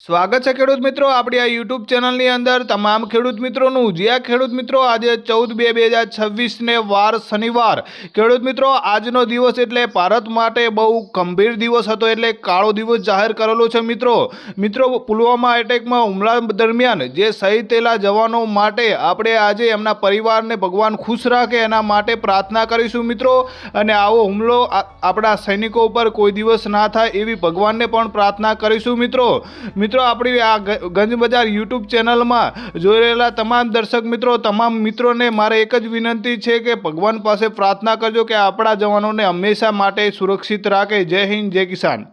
સ્વાગત છે ખેડૂત મિત્રો આપણી આ યુટ્યુબ ચેનલની અંદર તમામ ખેડૂત મિત્રોનું જ્યાં ખેડૂત મિત્રો આજે 14/2/2026 ને વાર શનિવાર ખેડૂત મિત્રો આજનો દિવસ એટલે ભારત માટે બહુ ગંભીર દિવસ હતો એટલે કાળો દિવસ જાહેર કરેલો છે મિત્રો પુલવામા એટેકમાં હુમલા દરમિયાન જે શહીદ થયેલા જવાનો માટે આપણે આજે એમના પરિવારને ભગવાન ખુશ રાખે એના માટે પ્રાર્થના કરીશું મિત્રો અને આવો હુમલો આપણા સૈનિકો ઉપર કોઈ દિવસ ના થાય એવી ભગવાનને પણ પ્રાર્થના કરીશું મિત્રો આપણી આ ગંજ બજાર યુટ્યુબ ચેનલમાં જોઈ રહેલા તમામ દર્શક મિત્રો તમામ મિત્રોને મારે એક જ વિનંતી છે કે ભગવાન પાસે પ્રાર્થના કરજો કે આપણા જવાનોને હંમેશા માટે સુરક્ષિત રાખે। જય હિન્દ જય કિસાન।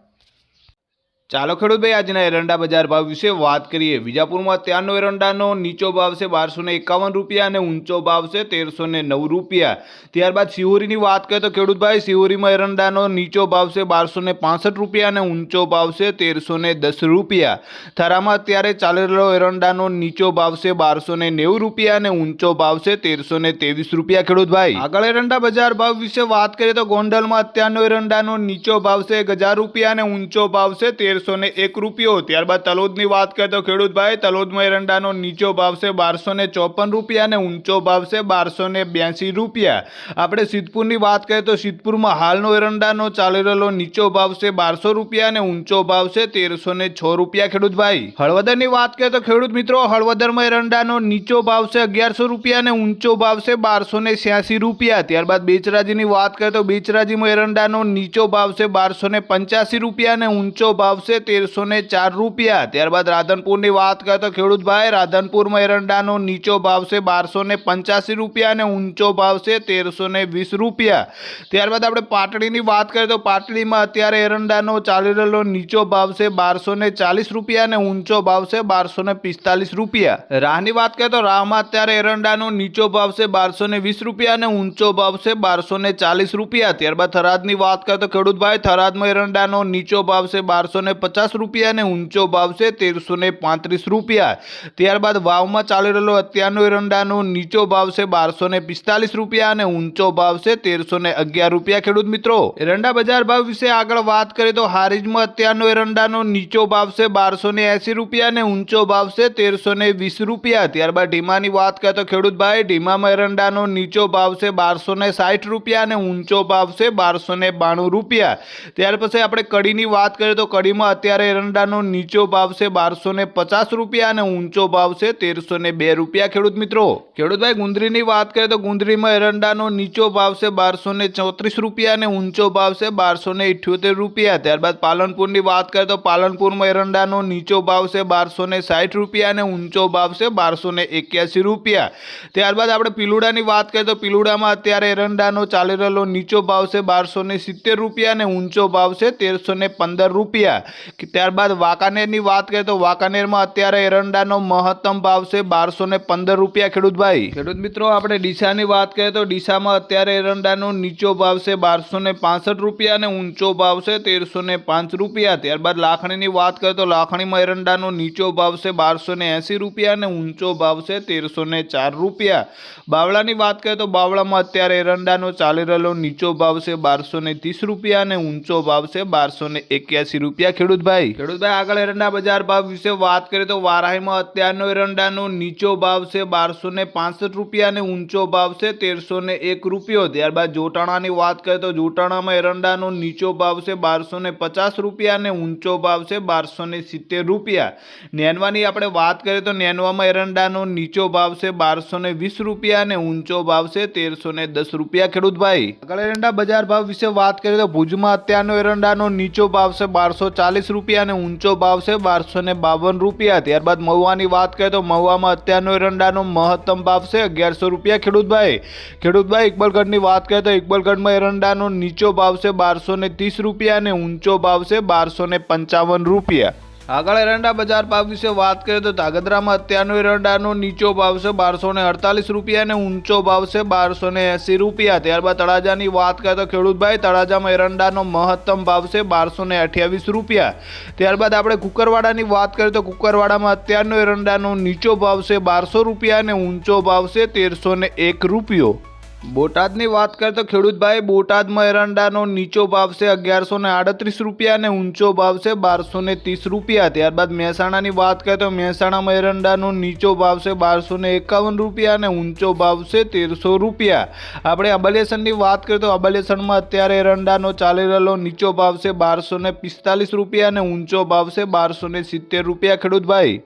ચાલો ખેડૂત ભાઈ આજના એરંડા બજાર ભાવ વિશે વાત કરીએ। વિજાપુરમાં અત્યારનો એરંડાનો નીચો ભાવ છે 1251 રૂપિયા અને ઊંચો ભાવ છે 1309 રૂપિયા। ત્યારબાદ શિહોરીની વાત કરીએ તો ખેડૂત ભાઈ શિહોરીમાં એરંડાનો નીચો ભાવ છે 1265 રૂપિયા અને ઊંચો ભાવ છે 1310 રૂપિયા। થરામાં અત્યારે ચાલી રહેલો એરંડાનો નીચો ભાવ છે 1290 રૂપિયા અને ઊંચો ભાવ છે 1323 રૂપિયા। ખેડૂત ભાઈ આગળ એરંડા બજાર ભાવ વિશે વાત કરીએ તો ગોંડલમાં અત્યારનો એરંડાનો નીચો ભાવ છે 1000 રૂપિયા અને ઊંચો ભાવ છે 1301 રૂપિયો। ત્યારબાદ તલોદની વાત કરીએ તો ખેડૂત ભાઈ તલોદમાં એરંડાનો નીચો ભાવ છે 1254 રૂપિયા અને ઊંચો ભાવ છે 1282 રૂપિયા। આપણે સિદ્ધપુરની વાત કરીએ તો સિદ્ધપુરમાં હાલનો એરંડાનો ચાલી રહેલો નીચો ભાવ છે 1200 રૂપિયા અને ઊંચો ભાવ છે 1306 રૂપિયા। ખેડૂત ભાઈ હળવદરની વાત કરીએ તો ખેડૂત મિત્રો હળવદરમાં એરંડાનો નીચો ભાવ છે 1100 રૂપિયા અને ઊંચો ભાવ છે 1286 રૂપિયા। ત્યારબાદ બેચરાજીની વાત કરીએ તો બેચરાજીમાં એરંડાનો નીચો ભાવ છે 1285 રૂપિયા અને ઊંચો ભાવ 1304 રૂપિયા। ત્યારબાદ રાધનપુરની વાત કરીએ તો ખેડૂત ભાઈ રાધનપુરમાં એરંડાનો નીચો ભાવ છે 1285 રૂપિયા અને ઊંચો ભાવ છે 1320 રૂપિયા। ત્યારબાદ આપણે પાટડીની વાત કરીએ તો પાટડીમાં અત્યારે એરંડાનો ચાલી રહેલો નીચો ભાવ છે 1240 રૂપિયા અને ઊંચો ભાવ છે 1245 રૂપિયા। રાહની વાત કરીએ તો રાહમાં અત્યારે એરંડાનો નીચો ભાવ છે 1220 રૂપિયા અને ઊંચો ભાવ છે 1240 રૂપિયા। ત્યારબાદ થરાદની વાત કરીએ તો ખેડૂત ભાઈ થરાદમાં એરંડાનો નીચો ભાવ છે 1250 રૂપિયા અને ઊંચો ભાવ છે 1335 રૂપિયા। ત્યારબાદ વાવમાં ચાલી રહેલો અત્યારનો એરંડાનો નીચો ભાવ છે 1245 રૂપિયા અને ઊંચો ભાવ છે 1311 રૂપિયા। ખેડૂત મિત્રો એરંડા બજાર ભાવ વિશે આગળ વાત કરીએ તો હારીજમાં અત્યારનો એરંડાનો નીચો ભાવ છે 1280 રૂપિયા અને ઊંચો ભાવ છે 1320 રૂપિયા। ત્યારબાદ ઢીમાની વાત કરીએ તો ખેડૂત ભાઈ ઢીમામાં એરંડાનો નીચો ભાવ છે 1260 રૂપિયા અને ઊંચો ભાવ છે 1292 રૂપિયા। ત્યાર પછી આપણે કડીની વાત કરીએ તો કડીમાં અત્યારે એરંડાનો નીચો ભાવ છે 1250 રૂપિયા અને ઊંચો ભાવ છે 1302 રૂપિયા। ખેડૂત મિત્રો ખેડૂત ભાઈ ગુંદરીની વાત કરીએ તો ગુંદરીમાં એરંડાનો નીચો ભાવ છે 1234 રૂપિયા અને ઊંચો ભાવ છે 1278 રૂપિયા। ત્યારબાદ પાલનપુરની વાત કરીએ તો પાલનપુરમાં એરંડાનો નીચો ભાવ છે 1260 રૂપિયા અને ઊંચો ભાવ છે 1281 રૂપિયા। ત્યારબાદ આપણે પીલુડાની વાત કરીએ તો પીલુડામાં અત્યારે એરંડાનો ચાલી રહેલો નીચો ભાવ છે 1270 રૂપિયા અને ઊંચો ભાવ છે 1315 રૂપિયા। ત્યારબાદ વાંકાનેરની વાત કરીએ તો વાંકાનેરમાં અત્યારે એરંડાનો મહત્તમ ભાવ છે 1215 રૂપિયા। ખેડૂત ભાઈ ખેડૂત મિત્રો આપણે ડીસાની વાત કરીએ તો ડીસામાં અત્યારે એરંડાનો નીચો ભાવ છે 1265 રૂપિયા અને ઊંચો ભાવ છે 1305 રૂપિયા। ત્યારબાદ લાખણીની વાત કરીએ તો લાખણીમાં એરંડાનો નીચો ભાવ છે 1280 રૂપિયા અને ઊંચો ભાવ છે 1304 રૂપિયા। બાવળાની વાત કરીએ તો બાવળામાં અત્યારે એરંડાનો ચાલી રહેલો નીચો ભાવ છે 1230 રૂપિયા અને ઊંચો ભાવ છે 1281 રૂપિયા। ખેડૂત ભાઈ આગળ એરંડા બજાર ભાવ વિશે વાત કરીએ તો વારાહીમાં અત્યારનો એરંડાનો નીચો ભાવ છે 1265 રૂપિયા અને ઊંચો ભાવ છે 1301 રૂપિયો। ત્યારબાદ જોટાણાની વાત કરીએ તો જોટાણામાં એરંડાનો નીચો ભાવ છે 1250 રૂપિયા અને ઊંચો ભાવ છે 1270 રૂપિયા। નેનવાની આપણે વાત કરીએ તો નેનવામાં એરંડાનો નીચો ભાવ છે 1220 રૂપિયા અને ઊંચો ભાવ છે 1310 રૂપિયા। ખેડૂત ભાઈ આગળ એરંડા બજાર ભાવ વિશે વાત કરીએ તો ભુજમાં અત્યારનો એરંડાનો નીચો ભાવ છે 1240 રૂપિયા અને ઊંચો ભાવ છે 1252 રૂપિયા। ત્યારબાદ મહુવાની વાત કરીએ તો મહુવામાં અત્યારનો એરંડાનો મહત્તમ ભાવ છે 1100 રૂપિયા। ખેડૂત ભાઈ ઇકબાલગઢની વાત કરીએ તો ઇકબાલગઢમાં એરંડાનો નીચો ભાવ છે 1230 રૂપિયા અને ઊંચો ભાવ છે 1255 રૂપિયા। આગળ એરંડા બજાર ભાવ વિશે વાત કરીએ તો ધાંગધ્રામાં અત્યારનો એરંડાનો નીચો ભાવ છે 1248 રૂપિયા અને ઊંચો ભાવ છે 1280 રૂપિયા। ત્યારબાદ તળાજાની વાત કરીએ તો ખેડૂત ભાઈ તળાજામાં એરંડાનો મહત્તમ ભાવ છે 1228 રૂપિયા। ત્યારબાદ આપણે કુકરવાડાની વાત કરીએ તો કુકરવાડામાં અત્યારનો એરંડાનો નીચો ભાવ છે 1200 રૂપિયા અને ઊંચો ભાવ છે 1301 રૂપિયો। બોટાદની વાત કરીએ તો ખેડૂતભાઈ બોટાદમાં એરંડાનો નીચો ભાવ છે 1138 રૂપિયા અને ઊંચો ભાવ છે 1230 રૂપિયા। ત્યારબાદ મહેસાણાની વાત કરીએ તો મહેસાણામાં એરંડાનો નીચો ભાવ છે 1251 રૂપિયા અને ઊંચો ભાવ છે 1300 રૂપિયા। આપણે અબલેસરની વાત કરીએ તો અબલેસરમાં અત્યારે એરંડાનો ચાલી રહેલો નીચો ભાવ છે 1245 રૂપિયા અને ઊંચો ભાવ છે 1270 રૂપિયા। ખેડૂતભાઈ